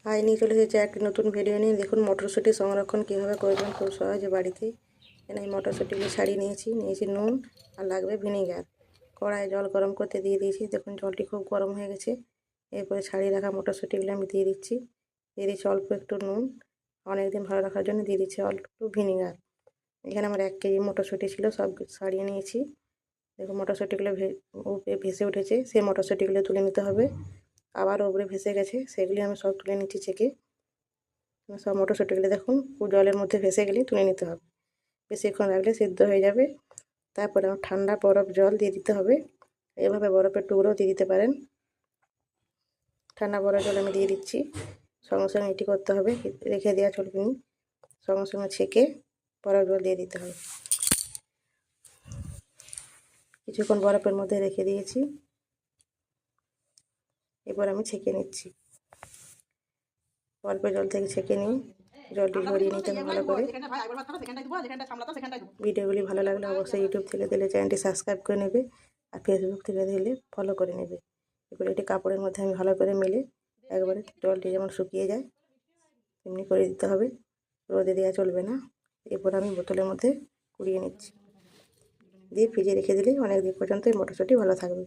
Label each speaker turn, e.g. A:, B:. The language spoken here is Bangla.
A: আজ নিয়ে চলে এসেছি একটি নতুন ভিডিও নিয়ে। দেখুন মটরশুঁটি সংরক্ষণ কীভাবে করবেন খুব সহজে বাড়িতেই। এখানে এই মটরশুঁটিগুলো ছাড়িয়ে নিয়েছি নুন আর লাগবে ভিনেগার। কড়াই জল গরম করতে দিয়ে দিয়েছি। দেখুন জলটি খুব গরম হয়ে গেছে। এরপরে ছাড়িয়ে রাখা মটরশুঁটিগুলো আমি দিয়ে দিচ্ছি অল্প একটু নুন। অনেকদিন ভালো রাখার জন্য দিয়ে দিচ্ছি অল্প একটু ভিনেগার। এখানে আমার 1 কেজি মটরশুঁটি ছিল, সব ছাড়িয়ে নিয়েছি। দেখুন মটরশুঁটিগুলো উপরে ভেসে উঠেছে, সেই মটরশুঁটিগুলো তুলে নিতে হবে। আবার উপরে ভেসে গেছে, সেগুলি আমি সব তুলে নিচ্ছি ছেঁকে। সব মটরশুঁটিগুলো দেখুন জলের মধ্যে ভেসে গেলে তুলে নিতে হবে। বেশিক্ষণ রাখলে সিদ্ধ হয়ে যাবে। তারপরে আমার ঠান্ডা বরফ জল দিয়ে দিতে হবে। এভাবে বরফের টুকরো দিয়ে দিতে পারেন। ঠান্ডা বরফ জল আমি দিয়ে দিচ্ছি। সঙ্গে সঙ্গে এটি করতে হবে, রেখে দেওয়া চলবে না। সঙ্গে সঙ্গে ছেঁকে বরফ জল দিয়ে দিতে হবে। কিছুক্ষণ বরফের মধ্যে রেখে দিয়েছি। এরপর আমি ছেঁকে নিচ্ছি। অল্প জল থেকে ছেঁকে নিই, জলটি ঝরিয়ে নিতে হবে ভালো করে। ভিডিওগুলি ভালো লাগলে অবশ্যই ইউটিউব থেকে দিলে চ্যানেলটি সাবস্ক্রাইব করে নেবে, আর ফেসবুক থেকে দিলে ফলো করে নেবে। এরপর এটি কাপড়ের মধ্যে আমি ভালো করে মেলে একবারে জলটি যেমন শুকিয়ে যায় তেমনি করে দিতে হবে, রোদে দেওয়া চলবে না। এরপর আমি বোতলের মধ্যে কুড়িয়ে নিচ্ছি, দিয়ে ফ্রিজে রেখে দিলেই অনেক দিন পর্যন্ত এই মটরশুঁটি ভালো থাকবে।